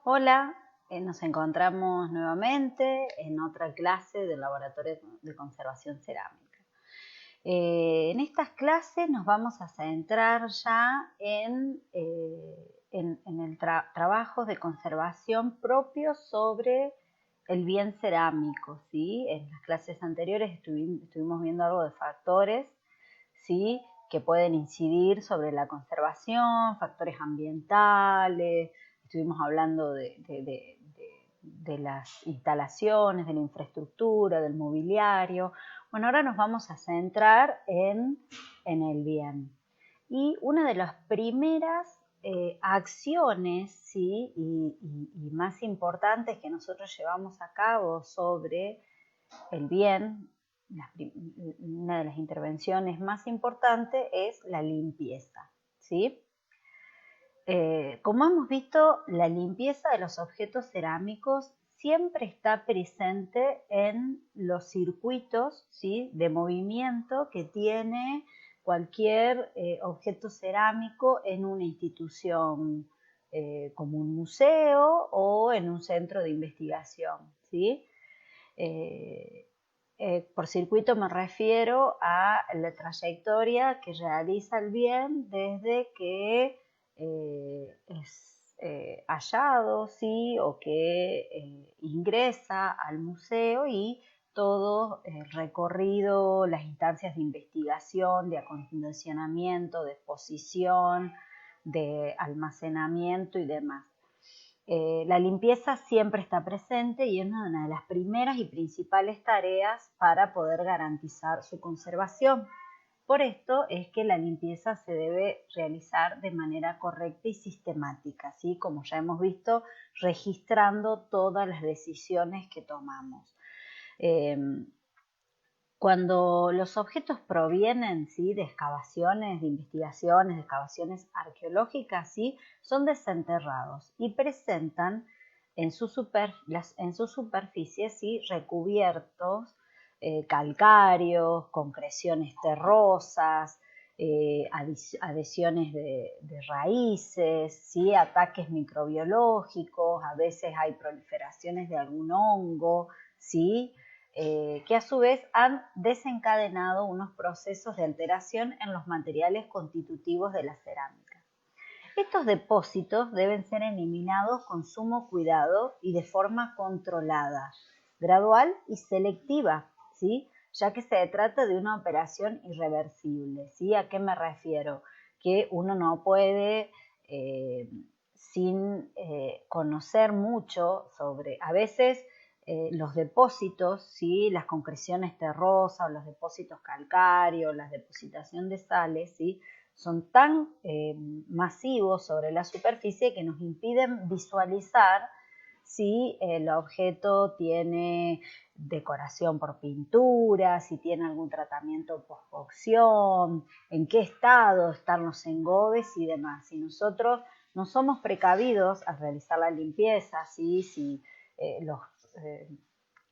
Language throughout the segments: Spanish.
Hola, nos encontramos nuevamente en otra clase del Laboratorio de Conservación Cerámica. En estas clases nos vamos a centrar ya en el trabajo de conservación propio sobre el bien cerámico, ¿sí? En las clases anteriores estuvimos viendo algo de factores, ¿sí? Que pueden incidir sobre la conservación, factores ambientales, estuvimos hablando de las instalaciones, de la infraestructura, del mobiliario. Bueno, ahora nos vamos a centrar en el bien. Y una de las primeras acciones, ¿sí? y más importantes que nosotros llevamos a cabo sobre el bien, una de las intervenciones más importantes es la limpieza, ¿sí? Como hemos visto, la limpieza de los objetos cerámicos siempre está presente en los circuitos, ¿sí? de movimiento que tiene cualquier objeto cerámico en una institución como un museo o en un centro de investigación, ¿sí? Por circuito me refiero a la trayectoria que realiza el bien desde que es hallado, ¿sí? o que ingresa al museo y todo el recorrido, las instancias de investigación, de acondicionamiento, de exposición, de almacenamiento y demás. La limpieza siempre está presente y es una de las primeras y principales tareas para poder garantizar su conservación. Por esto es que la limpieza se debe realizar de manera correcta y sistemática, ¿sí? Como ya hemos visto, registrando todas las decisiones que tomamos. Cuando los objetos provienen, ¿sí? de excavaciones, de investigaciones, de excavaciones arqueológicas, ¿sí? son desenterrados y presentan en su superficie, ¿sí? recubiertos calcáreos, concreciones terrosas, adhesiones de raíces, ¿sí? ataques microbiológicos, a veces hay proliferaciones de algún hongo, ¿sí? Que a su vez han desencadenado unos procesos de alteración en los materiales constitutivos de la cerámica. Estos depósitos deben ser eliminados con sumo cuidado y de forma controlada, gradual y selectiva, ¿sí? ya que se trata de una operación irreversible. ¿Sí? ¿A qué me refiero? Que uno no puede, sin conocer mucho sobre, a veces, los depósitos, ¿sí? las concreciones terrosas, los depósitos calcáreos, la depositación de sales, ¿sí? son tan masivos sobre la superficie que nos impiden visualizar si el objeto tiene decoración por pintura, si tiene algún tratamiento post-cocción, en qué estado están los engobes y demás. Si nosotros no somos precavidos al realizar la limpieza, ¿sí? si los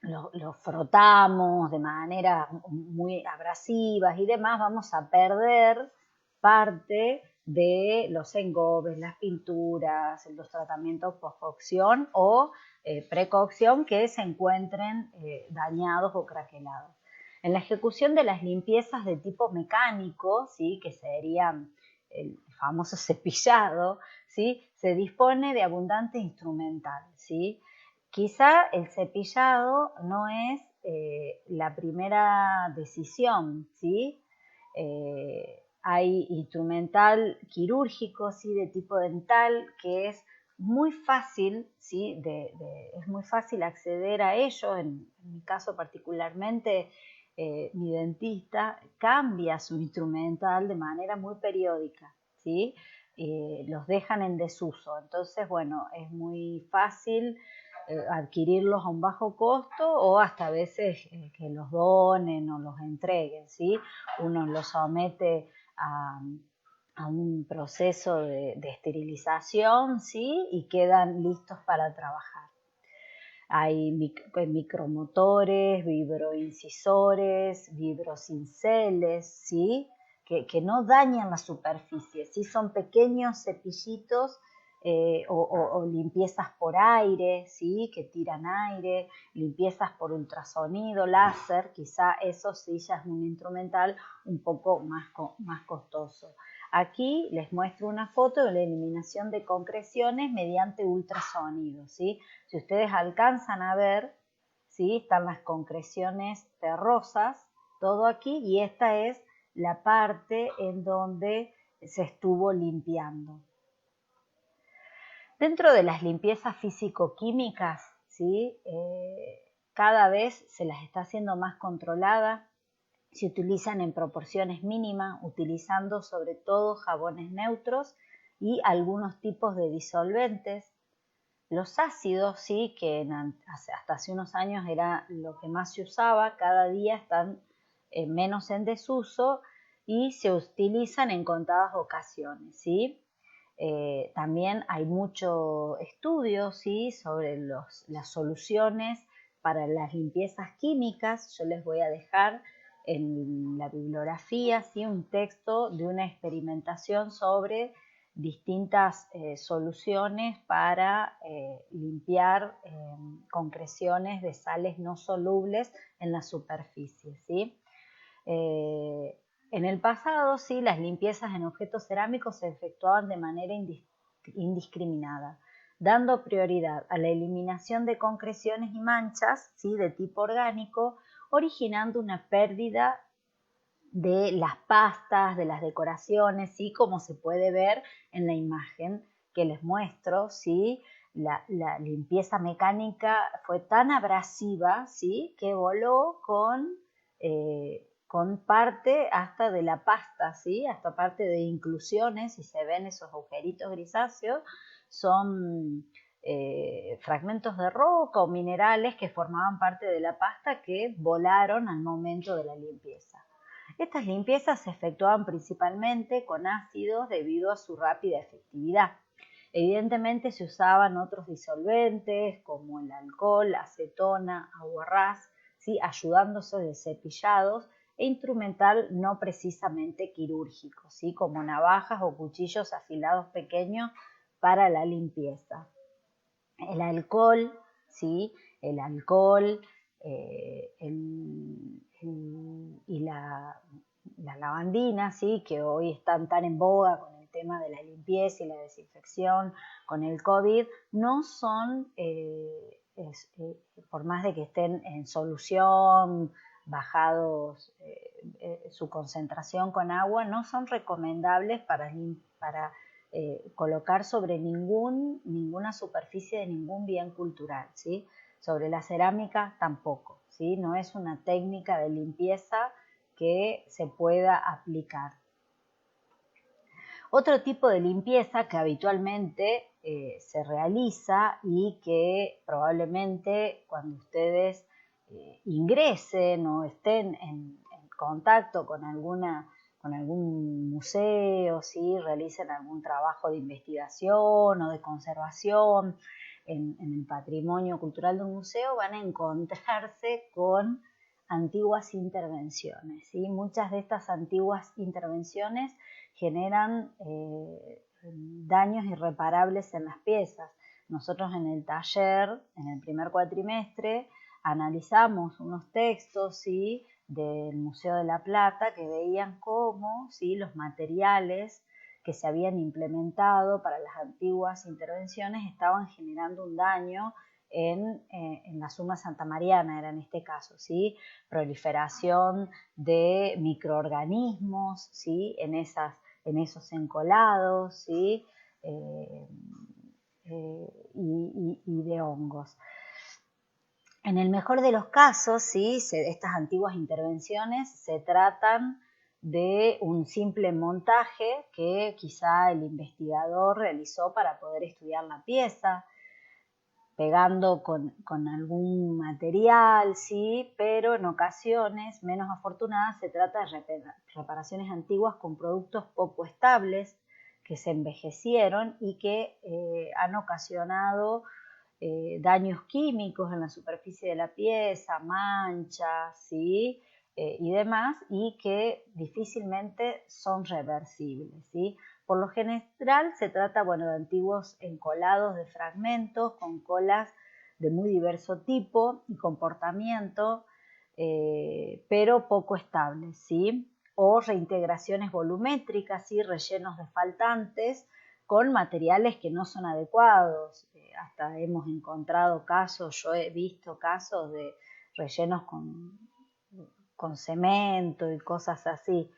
lo frotamos de manera muy abrasivas y demás, vamos a perder parte de los engobes, las pinturas, los tratamientos post-cocción o precocción que se encuentren dañados o craquelados. En la ejecución de las limpiezas de tipo mecánico, ¿sí? que serían el famoso cepillado, ¿sí? se dispone de abundante instrumental, ¿sí? Quizá el cepillado no es la primera decisión, ¿sí? Hay instrumental quirúrgico, ¿sí? de tipo dental, que es muy fácil, ¿sí? es muy fácil acceder a ello. En mi caso particularmente, mi dentista cambia su instrumental de manera muy periódica, ¿sí? Los dejan en desuso. Entonces, bueno, es muy fácil adquirirlos a un bajo costo o hasta a veces que los donen o los entreguen, ¿sí? Uno los somete a un proceso de esterilización, ¿sí? Y quedan listos para trabajar. Hay micromotores, vibroincisores, vibrocinceles, ¿sí? Que no dañan la superficie, ¿sí? Son pequeños cepillitos o limpiezas por aire, ¿sí? Que tiran aire, limpiezas por ultrasonido, láser, quizá eso sí ya es un instrumental un poco más costoso. Aquí les muestro una foto de la eliminación de concreciones mediante ultrasonido, ¿sí? Si ustedes alcanzan a ver, ¿sí? Están las concreciones terrosas, todo aquí, y esta es la parte en donde se estuvo limpiando. Dentro de las limpiezas físico-químicas, ¿sí? Cada vez se las está haciendo más controlada, se utilizan en proporciones mínimas, utilizando sobre todo jabones neutros y algunos tipos de disolventes. Los ácidos, sí, que hasta hace unos años era lo que más se usaba, cada día están menos en desuso y se utilizan en contadas ocasiones, ¿sí? También hay mucho estudio, ¿sí? Sobre las soluciones para las limpiezas químicas. Yo les voy a dejar en la bibliografía, ¿sí? Un texto de una experimentación sobre distintas soluciones para limpiar concreciones de sales no solubles en la superficie, ¿sí? En el pasado, sí, las limpiezas en objetos cerámicos se efectuaban de manera indiscriminada, dando prioridad a la eliminación de concreciones y manchas, ¿sí? De tipo orgánico, originando una pérdida de las pastas, de las decoraciones, ¿sí? Como se puede ver en la imagen que les muestro, ¿sí? La limpieza mecánica fue tan abrasiva, ¿sí? Que voló con parte hasta de la pasta, ¿sí? Hasta parte de inclusiones, y se ven esos agujeritos grisáceos, son fragmentos de roca o minerales que formaban parte de la pasta que volaron al momento de la limpieza. Estas limpiezas se efectuaban principalmente con ácidos debido a su rápida efectividad. Evidentemente se usaban otros disolventes como el alcohol, acetona, aguarrás, ¿sí? Ayudándose de cepillados e instrumental no precisamente quirúrgico, ¿sí? Como navajas o cuchillos afilados pequeños para la limpieza. El alcohol, ¿sí? El alcohol y la lavandina, ¿sí? Que hoy están tan en boga con el tema de la limpieza y la desinfección con el COVID, no son, por más de que estén en solución, bajados su concentración con agua, no son recomendables para colocar sobre ninguna superficie de ningún bien cultural, ¿sí? Sobre la cerámica tampoco, ¿sí? No es una técnica de limpieza que se pueda aplicar. Otro tipo de limpieza que habitualmente se realiza y que probablemente cuando ustedes ingresen o estén en contacto con algún museo, ¿sí? Realicen algún trabajo de investigación o de conservación en el patrimonio cultural de un museo, van a encontrarse con antiguas intervenciones, ¿sí? Muchas de estas antiguas intervenciones generan daños irreparables en las piezas. Nosotros en el taller, en el primer cuatrimestre, analizamos unos textos, ¿sí? Del Museo de la Plata que veían cómo, ¿sí? Los materiales que se habían implementado para las antiguas intervenciones estaban generando un daño en la Suma Santa Mariana, era en este caso, ¿sí? Proliferación de microorganismos, ¿sí? En esos encolados, ¿sí? Y de hongos. En el mejor de los casos, ¿sí? Estas antiguas intervenciones se tratan de un simple montaje que quizá el investigador realizó para poder estudiar la pieza, pegando con algún material, ¿sí? Pero en ocasiones menos afortunadas se trata de reparaciones antiguas con productos poco estables que se envejecieron y que han ocasionado daños químicos en la superficie de la pieza, manchas, y demás, y que difícilmente son reversibles, ¿sí? Por lo general se trata, bueno, de antiguos encolados de fragmentos con colas de muy diverso tipo y comportamiento, pero poco estables, ¿sí? O reintegraciones volumétricas, ¿sí? Rellenos de faltantes con materiales que no son adecuados. Hasta hemos encontrado casos, yo he visto casos de rellenos con cemento y cosas así.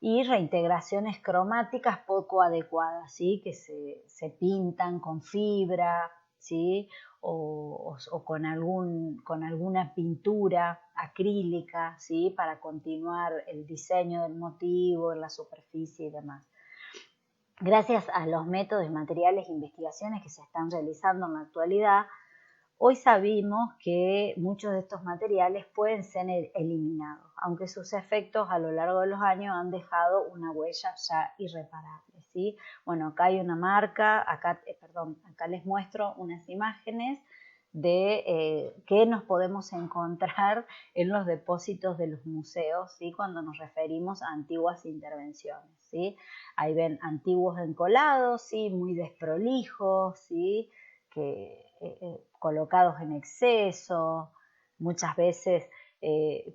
Y reintegraciones cromáticas poco adecuadas, ¿sí? Que se pintan con fibra, ¿sí? O con alguna pintura acrílica, ¿sí? Para continuar el diseño del motivo en la superficie y demás. Gracias a los métodos, materiales e investigaciones que se están realizando en la actualidad, hoy sabemos que muchos de estos materiales pueden ser eliminados, aunque sus efectos a lo largo de los años han dejado una huella ya irreparable, ¿sí? Bueno, acá hay una marca, acá les muestro unas imágenes de qué nos podemos encontrar en los depósitos de los museos, ¿sí? Cuando nos referimos a antiguas intervenciones, ¿sí? Ahí ven antiguos encolados, ¿sí? Muy desprolijos, ¿sí? Que colocados en exceso, muchas veces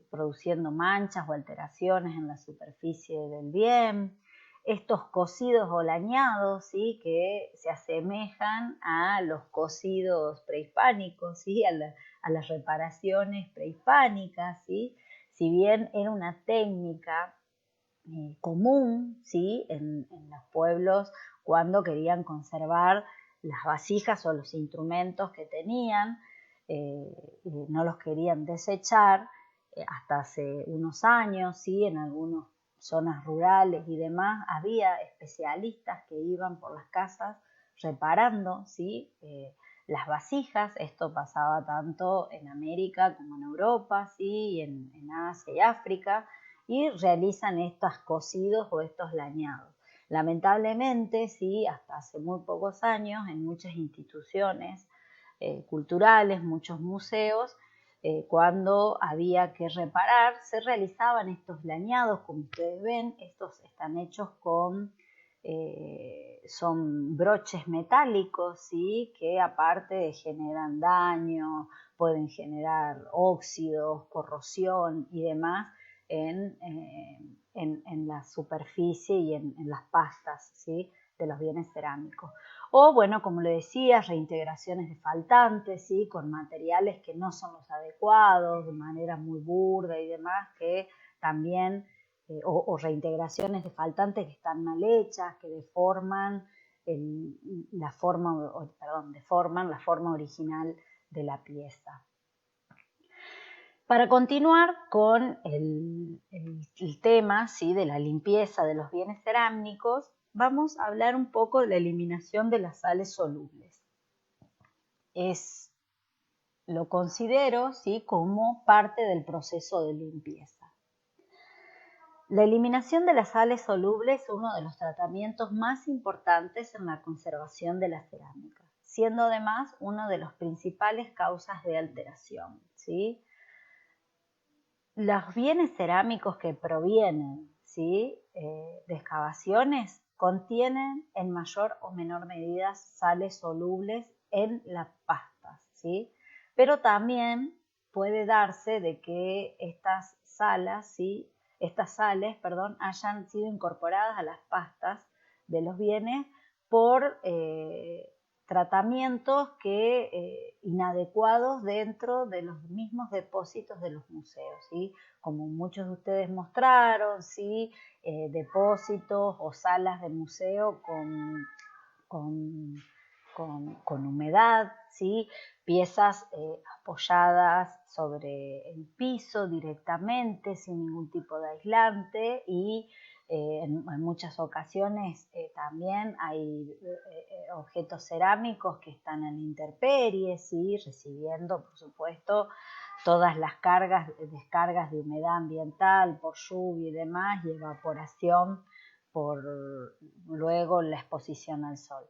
produciendo manchas o alteraciones en la superficie del bien. Estos cocidos o lañados, ¿sí? Que se asemejan a los cocidos prehispánicos, ¿sí? A las reparaciones prehispánicas, ¿sí? Si bien era una técnica común, ¿sí? En los pueblos cuando querían conservar las vasijas o los instrumentos que tenían, y no los querían desechar, hasta hace unos años, ¿sí? En algunas zonas rurales y demás, había especialistas que iban por las casas reparando, ¿sí? Las vasijas. Esto pasaba tanto en América como en Europa, ¿sí? Y en Asia y África, y realizan estos cocidos o estos lañados. Lamentablemente, sí, hasta hace muy pocos años, en muchas instituciones culturales, muchos museos, cuando había que reparar, se realizaban estos lañados, como ustedes ven. Estos están hechos son broches metálicos, ¿sí? Que aparte generan daño, pueden generar óxidos, corrosión y demás en la superficie y en las pastas, ¿sí? De los bienes cerámicos. O, bueno, como le decía, reintegraciones de faltantes, ¿sí? Con materiales que no son los adecuados, de manera muy burda y demás, que también, o reintegraciones de faltantes que están mal hechas, que deforman la forma original de la pieza. Para continuar con el tema, ¿sí? De la limpieza de los bienes cerámicos, vamos a hablar un poco de la eliminación de las sales solubles. Lo considero, ¿sí? Como parte del proceso de limpieza. La eliminación de las sales solubles es uno de los tratamientos más importantes en la conservación de la cerámica, siendo además una de las principales causas de alteración, ¿sí? Los bienes cerámicos que provienen, ¿sí? De excavaciones contienen en mayor o menor medida sales solubles en las pastas, ¿sí? Pero también puede darse de que estas sales, hayan sido incorporadas a las pastas de los bienes por tratamientos inadecuados dentro de los mismos depósitos de los museos, ¿sí? Como muchos de ustedes mostraron, ¿sí? Depósitos o salas de museo con humedad, ¿sí? Piezas apoyadas sobre el piso directamente, sin ningún tipo de aislante, y en muchas ocasiones también hay objetos cerámicos que están en la intemperie, ¿sí? Recibiendo, por supuesto, todas las descargas de humedad ambiental por lluvia y demás, y evaporación por luego la exposición al sol.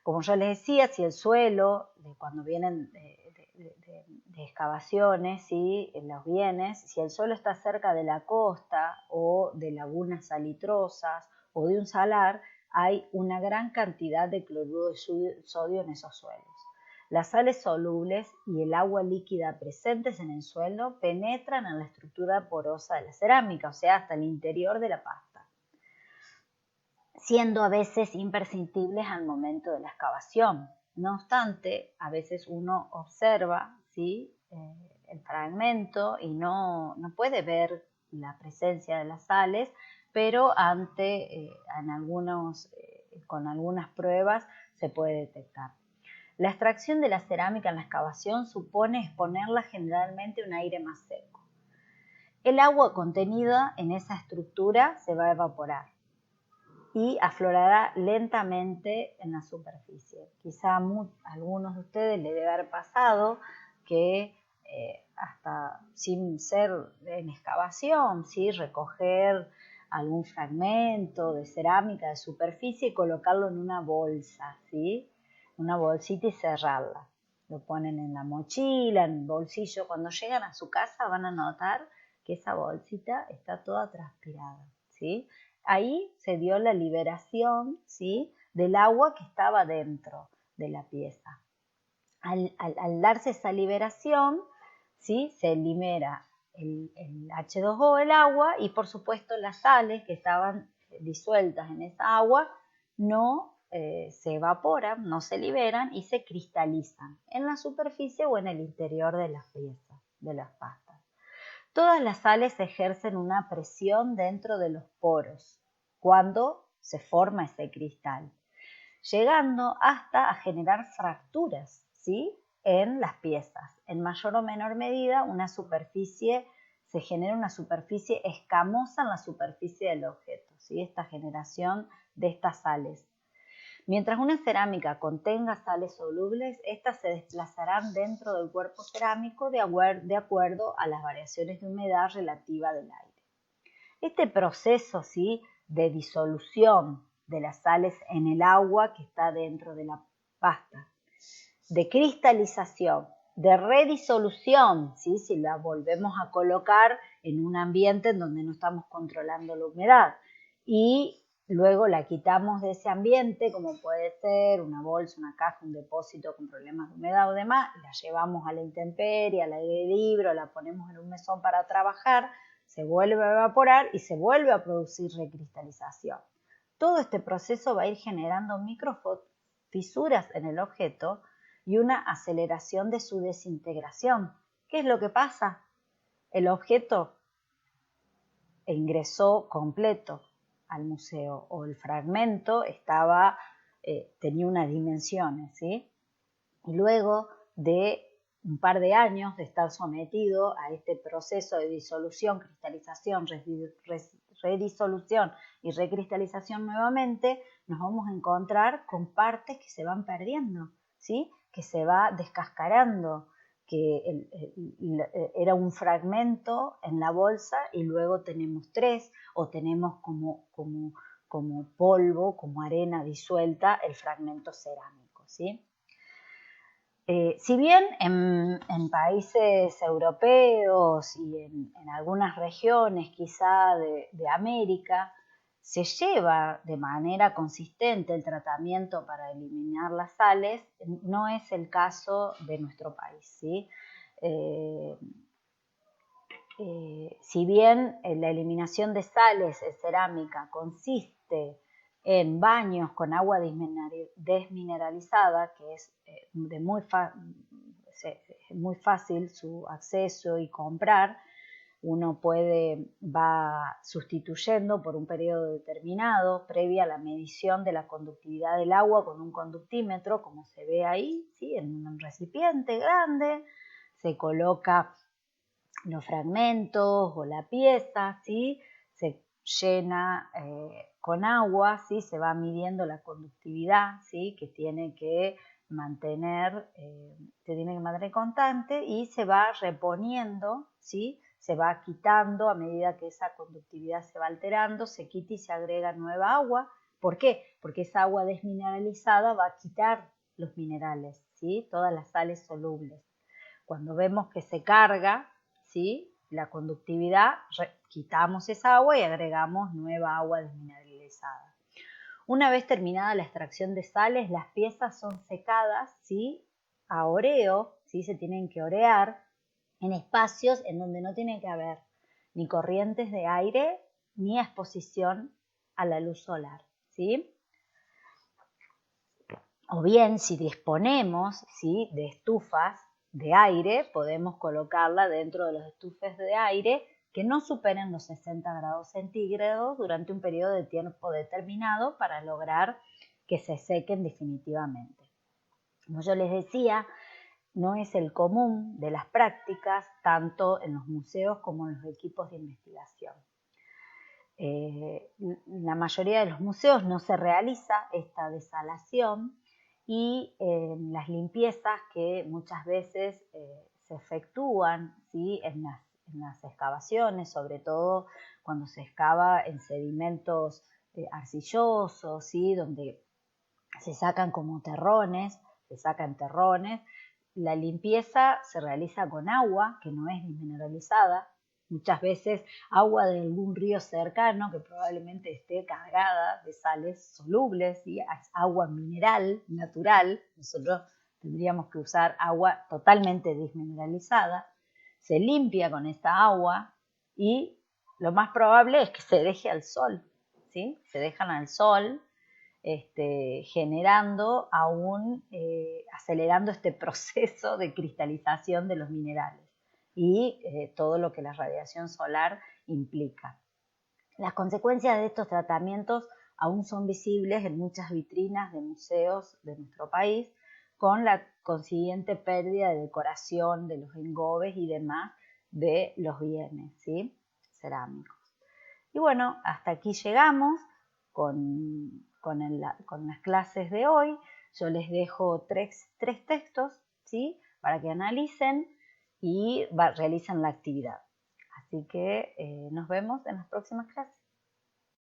Como yo les decía, si el suelo, cuando vienen de excavaciones, ¿sí? En los bienes, si el suelo está cerca de la costa o de lagunas salitrosas o de un salar, hay una gran cantidad de cloruro de sodio en esos suelos. Las sales solubles y el agua líquida presentes en el suelo penetran en la estructura porosa de la cerámica, o sea, hasta el interior de la pasta, siendo a veces imprescindibles al momento de la excavación. No obstante, a veces uno observa, ¿sí?, el fragmento y no puede ver la presencia de las sales, pero con algunas pruebas se puede detectar. La extracción de la cerámica en la excavación supone exponerla generalmente a un aire más seco. El agua contenida en esa estructura se va a evaporar y aflorará lentamente en la superficie. Quizá a algunos de ustedes les debe haber pasado que hasta sin ser en excavación, ¿sí?, recoger algún fragmento de cerámica de superficie y colocarlo en una bolsa, ¿sí?, una bolsita y cerrarla. Lo ponen en la mochila, en el bolsillo. Cuando llegan a su casa van a notar que esa bolsita está toda transpirada, ¿sí? Ahí se dio la liberación, ¿sí?, del agua que estaba dentro de la pieza. Al darse esa liberación, ¿sí?, se libera el H2O, el agua, y por supuesto las sales que estaban disueltas en esa agua no se evaporan, no se liberan y se cristalizan en la superficie o en el interior de las piezas, de las pastas. Todas las sales ejercen una presión dentro de los poros cuando se forma ese cristal, llegando hasta a generar fracturas, ¿sí?, en las piezas. En mayor o menor medida, se genera una superficie escamosa en la superficie del objeto, ¿sí?, esta generación de estas sales. Mientras una cerámica contenga sales solubles, estas se desplazarán dentro del cuerpo cerámico de acuerdo a las variaciones de humedad relativa del aire. Este proceso, ¿sí?, de disolución de las sales en el agua que está dentro de la pasta, de cristalización, de redisolución, ¿sí?, si la volvemos a colocar en un ambiente en donde no estamos controlando la humedad, y luego la quitamos de ese ambiente, como puede ser una bolsa, una caja, un depósito con problemas de humedad o demás, la llevamos a la intemperie, al aire libre, la ponemos en un mesón para trabajar, se vuelve a evaporar y se vuelve a producir recristalización. Todo este proceso va a ir generando microfisuras en el objeto y una aceleración de su desintegración. ¿Qué es lo que pasa? El objeto ingresó completo al museo, o el fragmento tenía unas dimensiones, ¿sí? Y luego de un par de años de estar sometido a este proceso de disolución, cristalización, redisolución y recristalización nuevamente, nos vamos a encontrar con partes que se van perdiendo, ¿sí?, que se va descascarando, que era un fragmento en la bolsa y luego tenemos tres, o tenemos como polvo, como arena disuelta, el fragmento cerámico, ¿sí? Si bien en países europeos y en algunas regiones quizá de América se lleva de manera consistente el tratamiento para eliminar las sales, no es el caso de nuestro país, ¿sí? Si bien la eliminación de sales en cerámica consiste en baños con agua desmineralizada, que es muy fácil su acceso y comprar, uno va sustituyendo por un periodo determinado, previa a la medición de la conductividad del agua con un conductímetro, como se ve ahí, ¿sí?, en un recipiente grande, se coloca los fragmentos o la pieza, ¿sí?, se llena con agua, ¿sí?, se va midiendo la conductividad, ¿sí?, que tiene que mantener constante, y se va reponiendo, ¿sí?, se va quitando a medida que esa conductividad se va alterando, se quita y se agrega nueva agua. ¿Por qué? Porque esa agua desmineralizada va a quitar los minerales, ¿sí?, todas las sales solubles. Cuando vemos que se carga, ¿sí?, la conductividad, quitamos esa agua y agregamos nueva agua desmineralizada. Una vez terminada la extracción de sales, las piezas son secadas, ¿sí? A oreo, ¿sí? Se tienen que orear en espacios en donde no tiene que haber ni corrientes de aire ni exposición a la luz solar, ¿sí? O bien, si disponemos, ¿sí?, de estufas de aire, podemos colocarla dentro de los estufes de aire que no superen los 60 grados centígrados durante un periodo de tiempo determinado para lograr que se sequen definitivamente. Como yo les decía, no es el común de las prácticas tanto en los museos como en los equipos de investigación. La mayoría de los museos no se realiza esta desalación y las limpiezas que muchas veces se efectúan, ¿sí?, en las excavaciones, sobre todo cuando se excava en sedimentos arcillosos, ¿sí?, donde se sacan como terrones, se sacan terrones. La limpieza se realiza con agua que no es mineralizada, muchas veces agua de algún río cercano que probablemente esté cargada de sales solubles, ¿sí? Es agua mineral, natural. Nosotros tendríamos que usar agua totalmente desmineralizada. Se limpia con esta agua y lo más probable es que se deje al sol, ¿sí? Se dejan al sol, generando aún, acelerando este proceso de cristalización de los minerales y todo lo que la radiación solar implica. Las consecuencias de estos tratamientos aún son visibles en muchas vitrinas de museos de nuestro país, con la consiguiente pérdida de decoración de los engobes y demás de los bienes, ¿sí?, cerámicos. Y bueno, hasta aquí llegamos con las clases de hoy. Yo les dejo tres textos, ¿sí?, para que analicen y realicen la actividad. Así que nos vemos en las próximas clases.